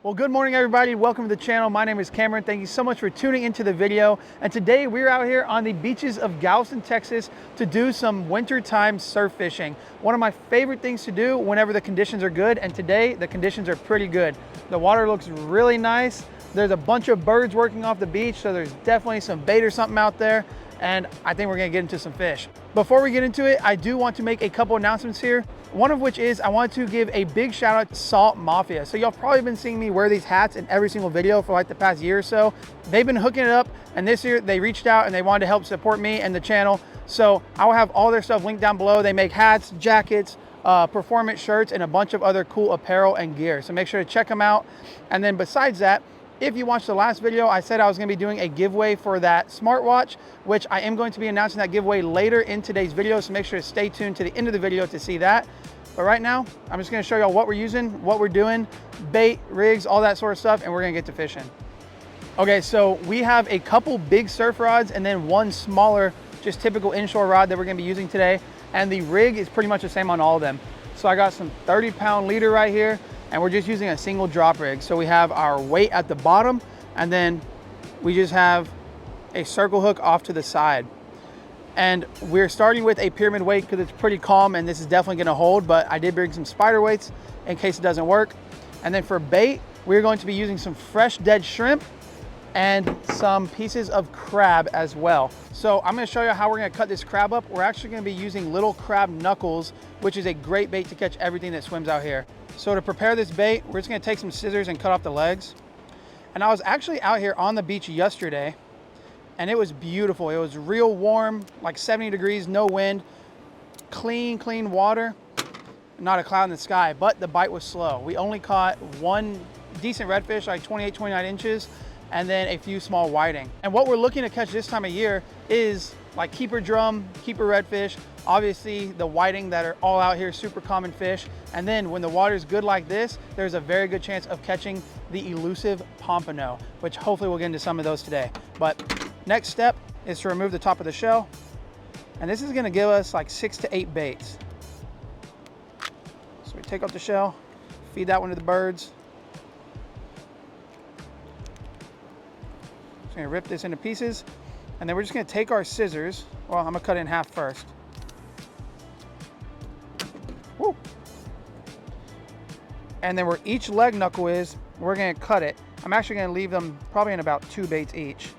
Well, good morning everybody. Welcome to the channel. My name is Cameron. Thank you so much for tuning into the video. And today we're out here on the beaches of Galveston, Texas to do some wintertime surf fishing. One of my favorite things to do whenever the conditions are good, and today the conditions are pretty good. The water looks really nice. There's a bunch of birds working off the beach, so there's definitely some bait or something out there. And I think we're gonna get into some fish. Before we get into it, I do want to make a couple announcements here. One of which is I want to give a big shout out to Salt Mafia. So y'all probably been seeing me wear these hats in every single video for like the past year or so. They've been hooking it up, and this year they reached out and they wanted to help support me and the channel. So I will have all their stuff linked down below. They make hats, jackets, performance shirts, and a bunch of other cool apparel and gear. So make sure to check them out. And then besides that, if you watched the last video, I said I was going to be doing a giveaway for that smartwatch, which I am going to be announcing that giveaway later in today's video. So make sure to stay tuned to the end of the video to see that. But right now, I'm just going to show y'all what we're using, what we're doing, bait, rigs, all that sort of stuff, and we're going to get to fishing. Okay, so we have a couple big surf rods and then one smaller, just typical inshore rod that we're going to be using today. And the rig is pretty much the same on all of them. So I got some 30-pound leader right here, and we're just using a single drop rig. So we have our weight at the bottom, and then we just have a circle hook off to the side. And we're starting with a pyramid weight because it's pretty calm and this is definitely gonna hold, but I did bring some spider weights in case it doesn't work. And then for bait, we're going to be using some fresh dead shrimp and some pieces of crab as well. So I'm gonna show you how we're gonna cut this crab up. We're actually gonna be using little crab knuckles, which is a great bait to catch everything that swims out here. So to prepare this bait, we're just gonna take some scissors and cut off the legs. And I was actually out here on the beach yesterday, and it was beautiful. It was real warm, like 70 degrees, no wind, clean water, not a cloud in the sky, but the bite was slow. We only caught one decent redfish, like 28, 29 inches, and then a few small whiting. And what we're looking to catch this time of year is like keeper drum, keeper redfish, obviously the whiting that are all out here, super common fish. And then when the water's good like this, there's a very good chance of catching the elusive pompano, which hopefully we'll get into some of those today. But next step is to remove the top of the shell. And this is gonna give us like 6 to 8 baits. So we take off the shell, feed that one to the birds. Just gonna rip this into pieces. And then we're just gonna take our scissors. Well, I'm gonna cut it in half first. Woo. And then where each leg knuckle is, we're gonna cut it. I'm actually gonna leave them probably in about 2 baits each.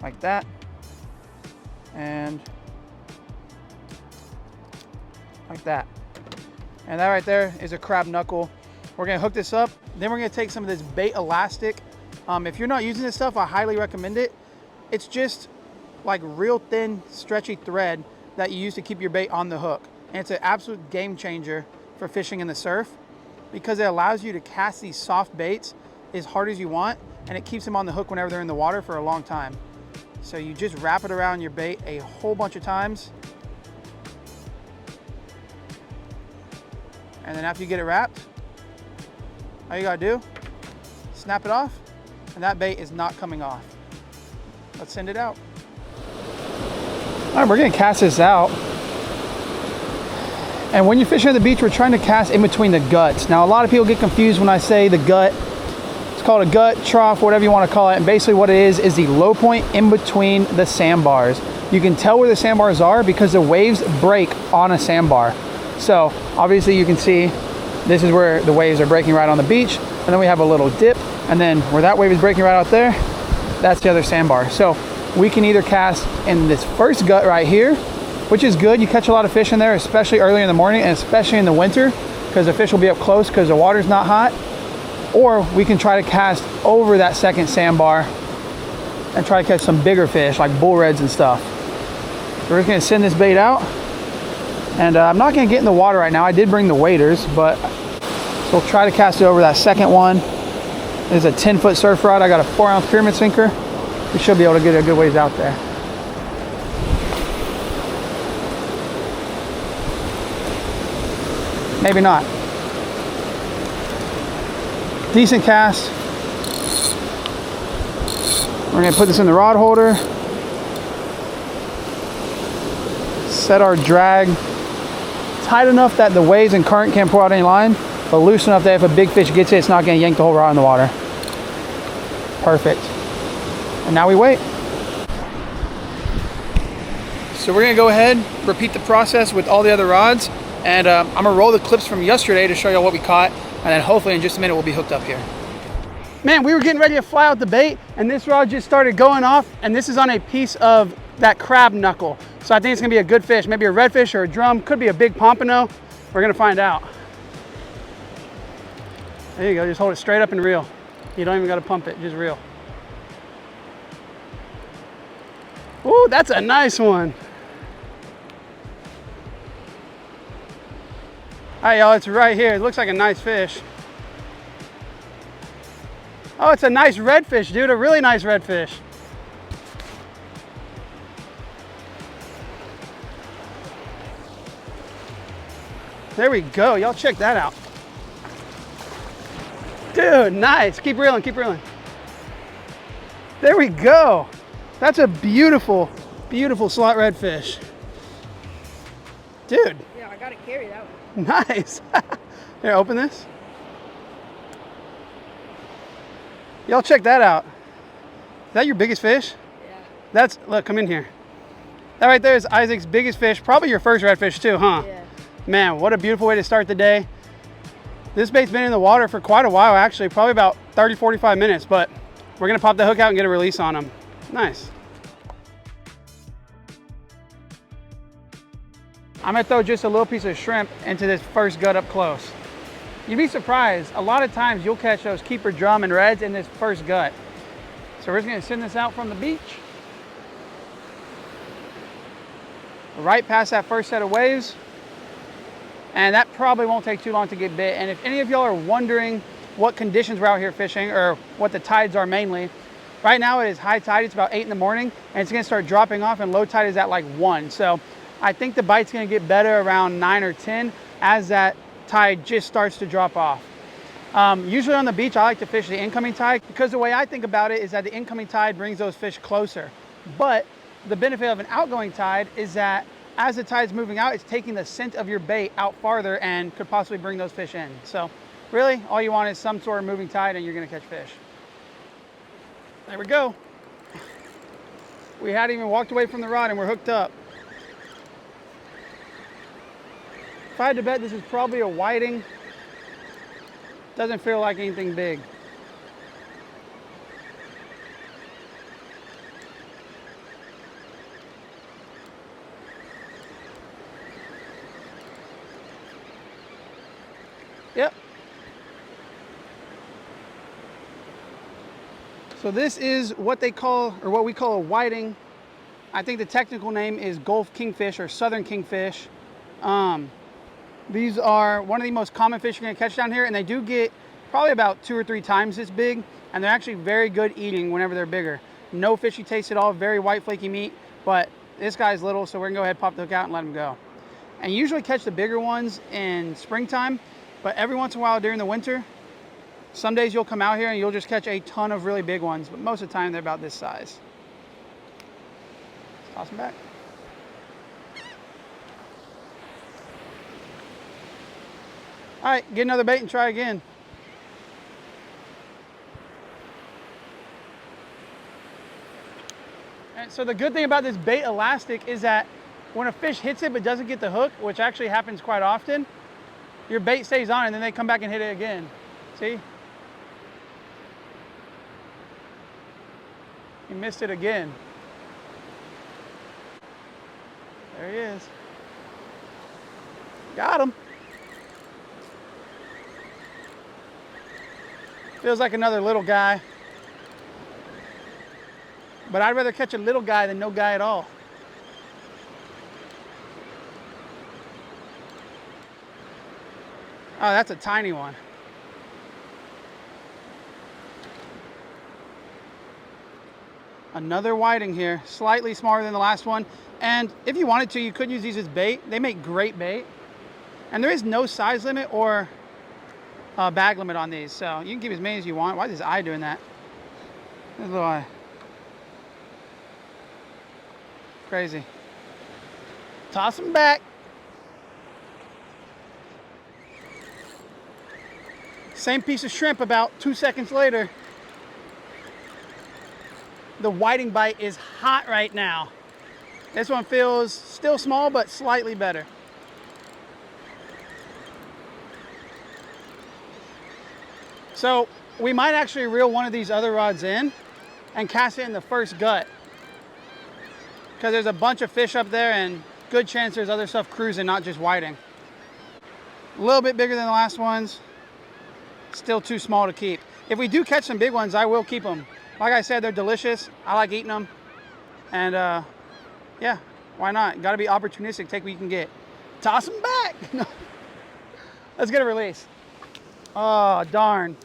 Like that. And like that. And that right there is a crab knuckle. We're gonna hook this up. Then we're gonna take some of this bait elastic. If you're not using this stuff, I highly recommend it. It's just like real thin, stretchy thread that you use to keep your bait on the hook. And it's an absolute game changer for fishing in the surf because it allows you to cast these soft baits as hard as you want, and it keeps them on the hook whenever they're in the water for a long time. So you just wrap it around your bait a whole bunch of times. And then after you get it wrapped, all you gotta do, snap it off, and that bait is not coming off. Let's send it out. All right, we're gonna cast this out. And when you're fishing at the beach, we're trying to cast in between the guts. Now, a lot of people get confused when I say the gut. It's called a gut, trough, whatever you want to call it. And basically what it is the low point in between the sandbars. You can tell where the sandbars are because the waves break on a sandbar. So obviously you can see this is where the waves are breaking right on the beach. And then we have a little dip. And then where that wave is breaking right out there, that's the other sandbar. So we can either cast in this first gut right here, which is good. You catch a lot of fish in there, especially early in the morning and especially in the winter because the fish will be up close because the water's not hot. Or we can try to cast over that second sandbar and try to catch some bigger fish like bull reds and stuff. So we're just gonna send this bait out. And I'm not gonna get in the water right now. I did bring the waders, but so we'll try to cast it over that second one. This is a 10-foot surf rod. I got a 4-ounce pyramid sinker. We should be able to get a good ways out there. Maybe not. Decent cast. We're gonna put this in the rod holder. Set our drag tight enough that the waves and current can't pour out any line. but loose enough that if a big fish gets it, it's not gonna yank the whole rod in the water. Perfect. And now we wait. So we're gonna go ahead, repeat the process with all the other rods, and I'm gonna roll the clips from yesterday to show you what we caught, and then hopefully in just a minute we'll be hooked up here. Man, we were getting ready to fly out the bait, and this rod just started going off, and this is on a piece of that crab knuckle. So I think it's gonna be a good fish, maybe a redfish or a drum, could be a big pompano. We're gonna find out. There you go, just hold it straight up and reel. You don't even gotta pump it, just reel. Ooh, that's a nice one. All right, y'all, it's right here. It looks like a nice fish. Oh, it's a nice redfish, dude, a really nice redfish. There we go, y'all check that out. Dude, nice, keep reeling, keep reeling. There we go. That's a beautiful, beautiful slot redfish. Dude. Yeah, I gotta carry that one. Nice. Here, open this. Y'all check that out. Is that your biggest fish? Yeah. Look, come in here. That right there is Isaac's biggest fish. Probably your first redfish too, huh? Yeah. Man, what a beautiful way to start the day. This bait's been in the water for quite a while actually, probably about 30, 45 minutes, but we're gonna pop the hook out and get a release on him. Nice. I'm gonna throw just a little piece of shrimp into this first gut up close. You'd be surprised, a lot of times you'll catch those keeper drum and reds in this first gut. So we're just gonna send this out from the beach. Right past that first set of waves. And that probably won't take too long to get bit. And if any of y'all are wondering what conditions we're out here fishing or what the tides are mainly, right now it is high tide, it's about 8 in the morning, and it's gonna start dropping off, and low tide is at like 1. So I think the bite's gonna get better around 9 or 10 as that tide just starts to drop off. Usually on the beach, I like to fish the incoming tide because the way I think about it is that the incoming tide brings those fish closer. But the benefit of an outgoing tide is that as the tide's moving out, it's taking the scent of your bait out farther and could possibly bring those fish in. So really, all you want is some sort of moving tide and you're gonna catch fish. There we go. We hadn't even walked away from the rod and we're hooked up. If I had to bet, this is probably a whiting. Doesn't feel like anything big. Yep. So this is what they call, or what we call a whiting. I think the technical name is Gulf kingfish or southern kingfish. These are one of the most common fish you're gonna catch down here, and they do get probably about 2 or 3 times this big, and they're actually very good eating whenever they're bigger. No fishy taste at all, very white flaky meat, but this guy's little, so we're gonna go ahead, pop the hook out and let him go. And you usually catch the bigger ones in springtime, but every once in a while during the winter, some days you'll come out here and you'll just catch a ton of really big ones, but most of the time they're about this size. Let's toss them back. All right, get another bait and try again. And so the good thing about this bait elastic is that when a fish hits it but doesn't get the hook, which actually happens quite often, your bait stays on and then they come back and hit it again. See? He missed it again. There he is. Got him. Feels like another little guy. But I'd rather catch a little guy than no guy at all. Oh, that's a tiny one. Another whiting here, slightly smaller than the last one. And if you wanted to, you could use these as bait. They make great bait. And there is no size limit or bag limit on these, so you can keep as many as you want. Why is his eye doing that? His little eye. Crazy. Toss him back. Same piece of shrimp about 2 seconds later. The whiting bite is hot right now. This one feels still small, but slightly better. So we might actually reel one of these other rods in and cast it in the first gut, because there's a bunch of fish up there and good chance there's other stuff cruising, not just whiting. A little bit bigger than the last ones. Still too small to keep. If we do catch some big ones, I will keep them. Like I said, they're delicious. I like eating them. And yeah, why not? Got to be opportunistic. Take what you can get. Toss them back. Let's get a release. Oh, darn.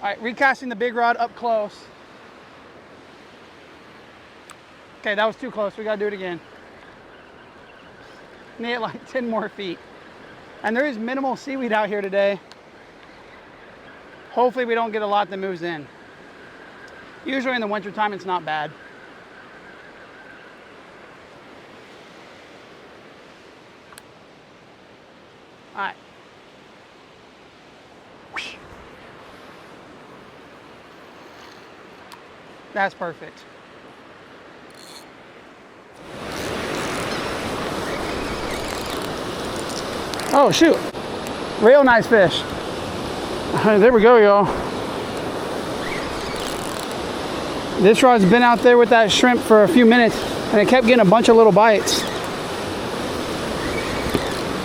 All right, recasting the big rod up close. Okay, that was too close. We got to do it again. Need it like 10 more feet. And there is minimal seaweed out here today. Hopefully we don't get a lot that moves in. Usually in the wintertime, it's not bad. All right. That's perfect. Oh, shoot. Real nice fish. There we go, y'all. This rod's been out there with that shrimp for a few minutes, and it kept getting a bunch of little bites.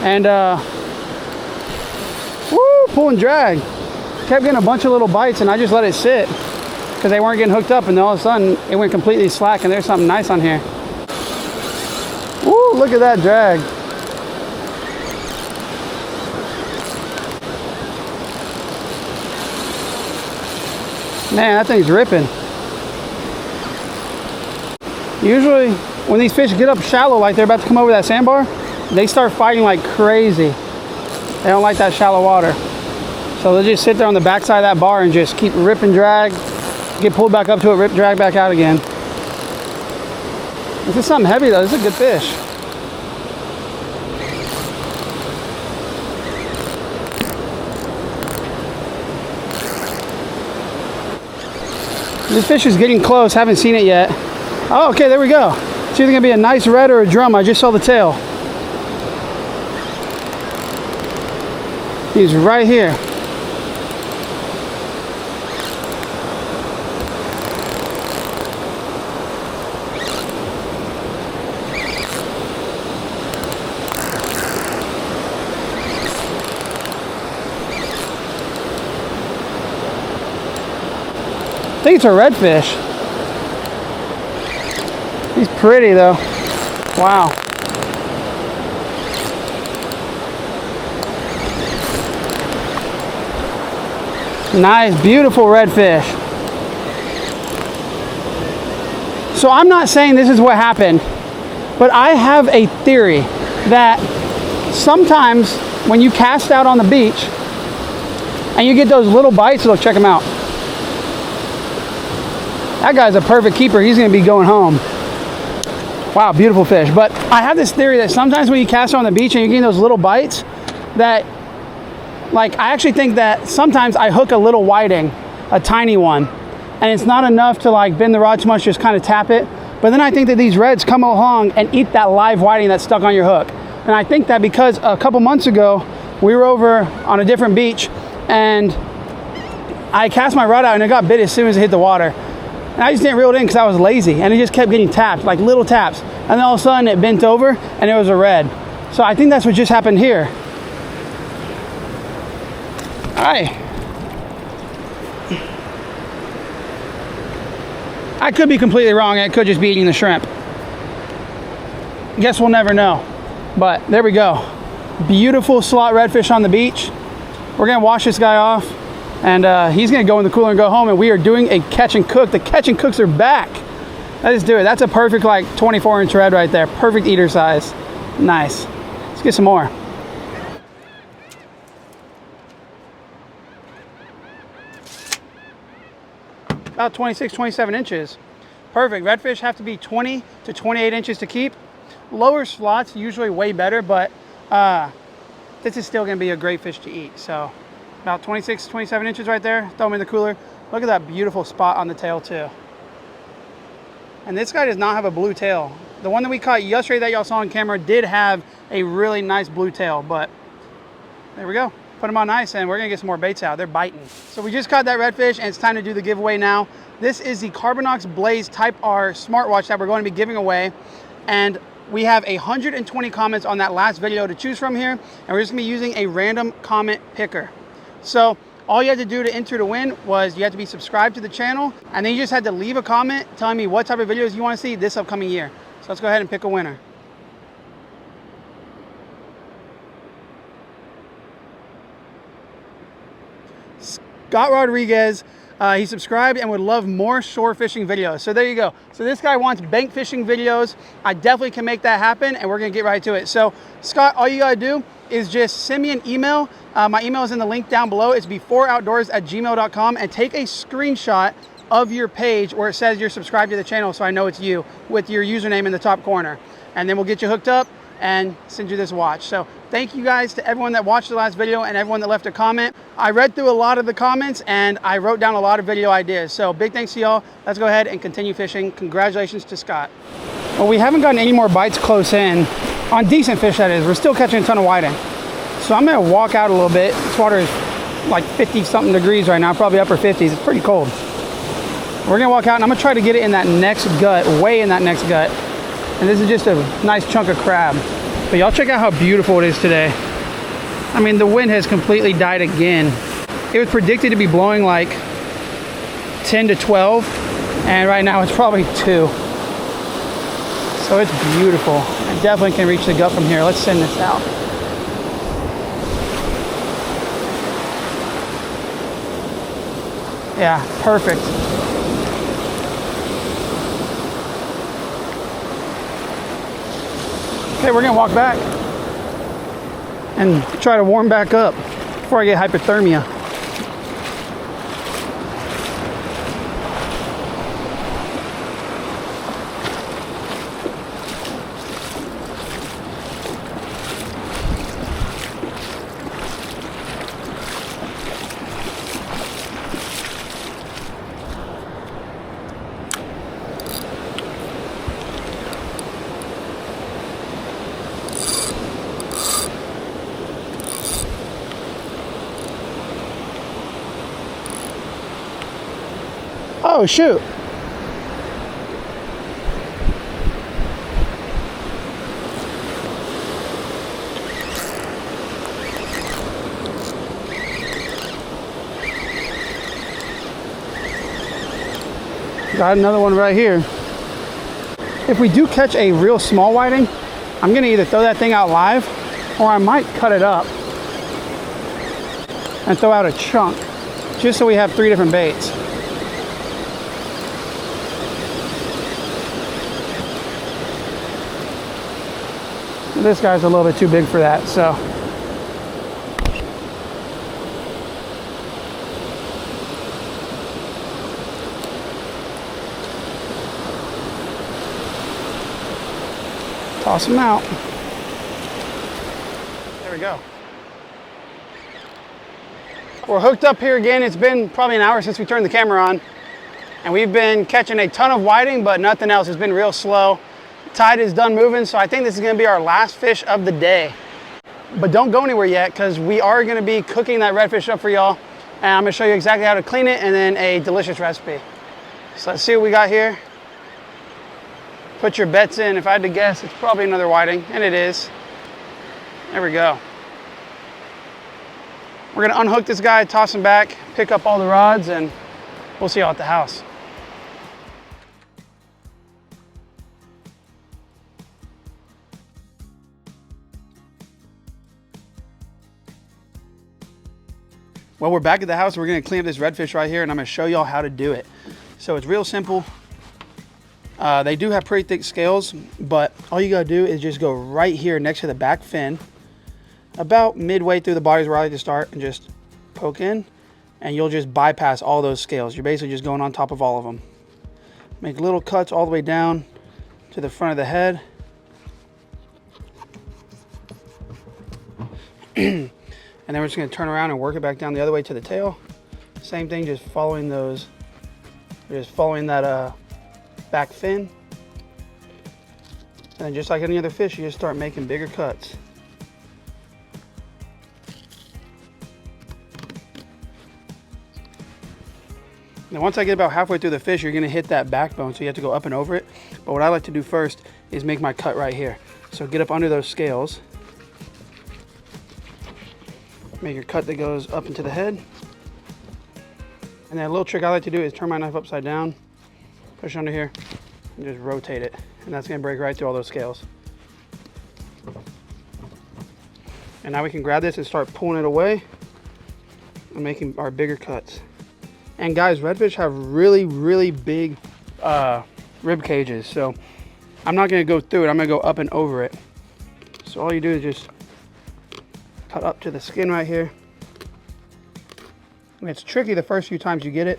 And, woo, pull and drag. Kept getting a bunch of little bites, and I just let it sit because they weren't getting hooked up, and then all of a sudden it went completely slack, and there's something nice on here. Woo, look at that drag. Man, that thing's ripping. Usually, when these fish get up shallow, like they're about to come over that sandbar, they start fighting like crazy. They don't like that shallow water. So they'll just sit there on the backside of that bar and just keep rip and drag, get pulled back up to it, rip, drag back out again. This is something heavy though. This is a good fish. This fish is getting close. Haven't seen it yet. Oh, okay, there we go. It's either gonna be a nice red or a drum. I just saw the tail. He's right here. I think it's a redfish. He's pretty though. Wow. Nice, beautiful redfish. So I'm not saying this is what happened, but I have a theory that sometimes when you cast out on the beach and you get those little bites, look, check them out. That guy's a perfect keeper. He's going to be going home. Wow, beautiful fish. But I have this theory that sometimes when you cast on the beach and you're getting those little bites, that, like, I actually think that sometimes I hook a little whiting, a tiny one, and it's not enough to, like, bend the rod too much, just kind of tap it. But then I think that these reds come along and eat that live whiting that's stuck on your hook. And I think that because a couple months ago, we were over on a different beach, and I cast my rod out, and it got bit as soon as it hit the water. And I just didn't reel it in because I was lazy, and it just kept getting tapped, like little taps. And then all of a sudden it bent over and it was a red. So I think that's what just happened here. All right. I could be completely wrong. It could just be eating the shrimp. Guess we'll never know. But there we go. Beautiful slot redfish on the beach. We're gonna wash this guy off. And he's gonna go in the cooler and go home, and we are doing a catch and cook. The catch and cooks are back. Let's do it. That's a perfect, like, 24-inch red right there. Perfect eater size. Nice. Let's get some more. About 26, 27 inches. Perfect. Redfish have to be 20 to 28 inches to keep. Lower slots usually way better, but this is still gonna be a great fish to eat. So about 26, 27 inches right there. Throw them in the cooler. Look at that beautiful spot on the tail too. And this guy does not have a blue tail. The one that we caught yesterday that y'all saw on camera did have a really nice blue tail, but there we go. Put them on ice and we're gonna get some more baits out. They're biting. So we just caught that redfish and it's time to do the giveaway now. This is the Carbonox Blaze Type R smartwatch that we're going to be giving away. And we have 120 comments on that last video to choose from here. And we're just gonna be using a random comment picker. So all you had to do to enter to win was you had to be subscribed to the channel, and then you just had to leave a comment telling me what type of videos you want to see this upcoming year. So let's go ahead and pick a winner. Scott Rodriguez, he subscribed and would love more shore fishing videos. So there you go. So this guy wants bank fishing videos. I definitely can make that happen, and we're gonna get right to it. So Scott, all you gotta do is just send me an email. My email is in the link down below. It's beforeoutdoors@gmail.com, and take a screenshot of your page where it says you're subscribed to the channel so I know it's you, with your username in the top corner. And then we'll get you hooked up and send you this watch. So thank you guys to everyone that watched the last video and everyone that left a comment. I read through a lot of the comments and I wrote down a lot of video ideas. So big thanks to y'all. Let's go ahead and continue fishing. Congratulations to Scott. Well, we haven't gotten any more bites close in on decent fish, that is. We're still catching a ton of whiting. So I'm gonna walk out a little bit. This water is like 50 something degrees right now, probably upper 50s. It's pretty cold. We're gonna walk out and I'm gonna try to get it in that next gut, way in that next gut. And this is just a nice chunk of crab. But y'all check out how beautiful it is today. I mean, the wind has completely died again. It was predicted to be blowing like 10 to 12, and right now it's probably 2. So it's beautiful. I definitely can reach the gut from here. Let's send this out. Yeah, perfect. Okay, we're gonna walk back and try to warm back up before I get hypothermia. Oh, shoot. Got another one right here. If we do catch a real small whiting, I'm gonna either throw that thing out live or I might cut it up and throw out a chunk just so we have 3 different baits. This guy's a little bit too big for that, so. Toss him out. There we go. We're hooked up here again. It's been probably an hour since we turned the camera on, and we've been catching a ton of whiting, but nothing else. It's been real slow. Tide is done moving, so I think this is gonna be our last fish of the day. But don't go anywhere yet, because we are gonna be cooking that redfish up for y'all, and I'm gonna show you exactly how to clean it and then a delicious recipe. So let's see what we got here. Put your bets in. If I had to guess, it's probably another whiting, and it is. There we go. We're gonna unhook this guy, toss him back, pick up all the rods, and we'll see y'all at the house. Well, we're back at the house. We're gonna clean up this redfish right here, and I'm gonna show y'all how to do it. So it's real simple. They do have pretty thick scales, but all you gotta do is just go right here next to the back fin, about midway through the bodies where I like to start, and just poke in, and you'll just bypass all those scales. You're basically just going on top of all of them. Make little cuts all the way down to the front of the head. And then we're just gonna turn around and work it back down the other way to the tail. Same thing, just following that back fin. And then just like any other fish, you just start making bigger cuts. Now once I get about halfway through the fish, you're gonna hit that backbone, so you have to go up and over it. But what I like to do first is make my cut right here. So get up under those scales. Make your cut that goes up into the head. And then a little trick I like to do is turn my knife upside down, push under here, and just rotate it. And that's gonna break right through all those scales. And now we can grab this and start pulling it away and making our bigger cuts. And guys, redfish have really, really big rib cages. So I'm not gonna go through it, I'm gonna go up and over it. So all you do is just cut up to the skin right here. And it's tricky the first few times you get it,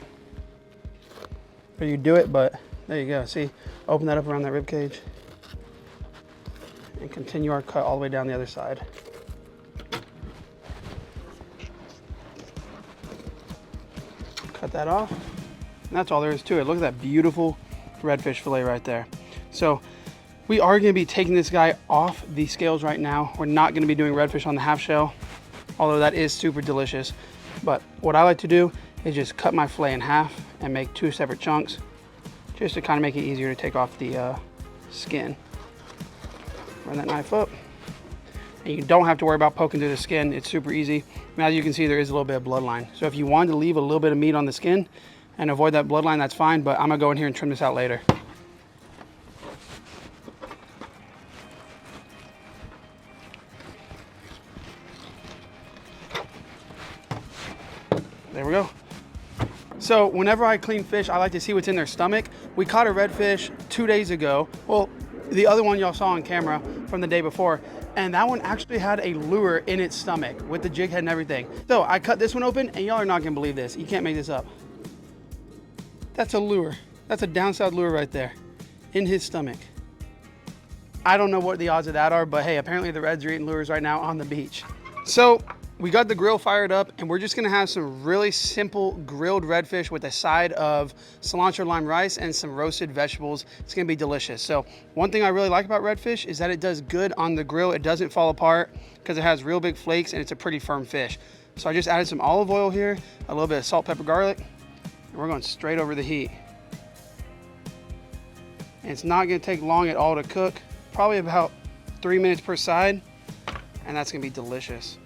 or you do it, but there you go. See, open that up around that rib cage and continue our cut all the way down the other side. Cut that off, and that's all there is to it. Look at that beautiful redfish fillet right there. So we are going to be taking this guy off the scales right now. We're not going to be doing redfish on the half shell, although that is super delicious. But what I like to do is just cut my fillet in half and make 2 separate chunks, just to kind of make it easier to take off the skin. Run that knife up. And you don't have to worry about poking through the skin. It's super easy. And as you can see, there is a little bit of bloodline. So if you wanted to leave a little bit of meat on the skin and avoid that bloodline, that's fine, but I'm gonna go in here and trim this out later. There we go. So whenever I clean fish, I like to see what's in their stomach. We caught a redfish 2 days ago. Well, the other one y'all saw on camera from the day before, and that one actually had a lure in its stomach with the jig head and everything. So I cut this one open, and y'all are not gonna believe this. You can't make this up. That's a lure. That's a downside lure right there in his stomach. I don't know what the odds of that are, but hey, apparently the reds are eating lures right now on the beach. So we got the grill fired up, and we're just gonna have some really simple grilled redfish with a side of cilantro lime rice and some roasted vegetables. It's gonna be delicious. So one thing I really like about redfish is that it does good on the grill. It doesn't fall apart because it has real big flakes and it's a pretty firm fish. So I just added some olive oil here, a little bit of salt, pepper, garlic, and we're going straight over the heat. And it's not gonna take long at all to cook, probably about 3 minutes per side, and that's gonna be delicious.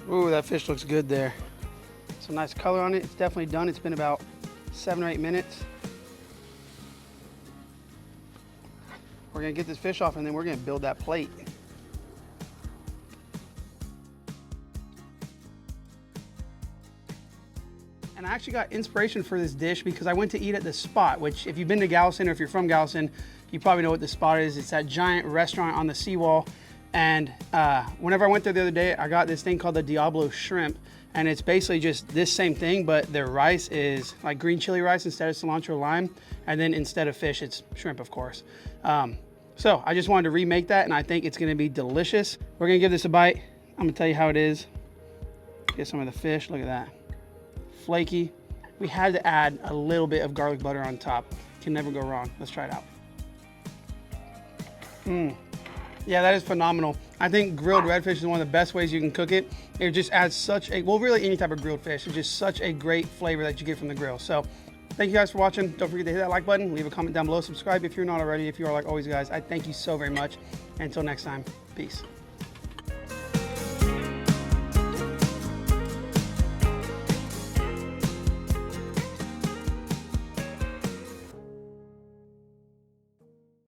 Ooh, that fish looks good there. Some nice color on it. It's definitely done. It's been about 7 or 8 minutes. We're gonna get this fish off and then we're gonna build that plate. And I actually got inspiration for this dish because I went to eat at The Spot, which if you've been to Galveston or if you're from Galveston, you probably know what The Spot is. It's that giant restaurant on the seawall. And whenever I went there the other day, I got this thing called the Diablo shrimp. And it's basically just this same thing, but their rice is like green chili rice instead of cilantro lime. And then instead of fish, it's shrimp, of course. So I just wanted to remake that, and I think it's gonna be delicious. We're gonna give this a bite. I'm gonna tell you how it is. Get some of the fish, look at that. Flaky. We had to add a little bit of garlic butter on top. Can never go wrong. Let's try it out. Yeah, that is phenomenal. I think grilled redfish is one of the best ways you can cook it. It just adds such a, well, really any type of grilled fish. It's just such a great flavor that you get from the grill. So thank you guys for watching. Don't forget to hit that like button, leave a comment down below, subscribe if you're not already. If you are, like always, guys, I thank you so very much. Until next time, peace.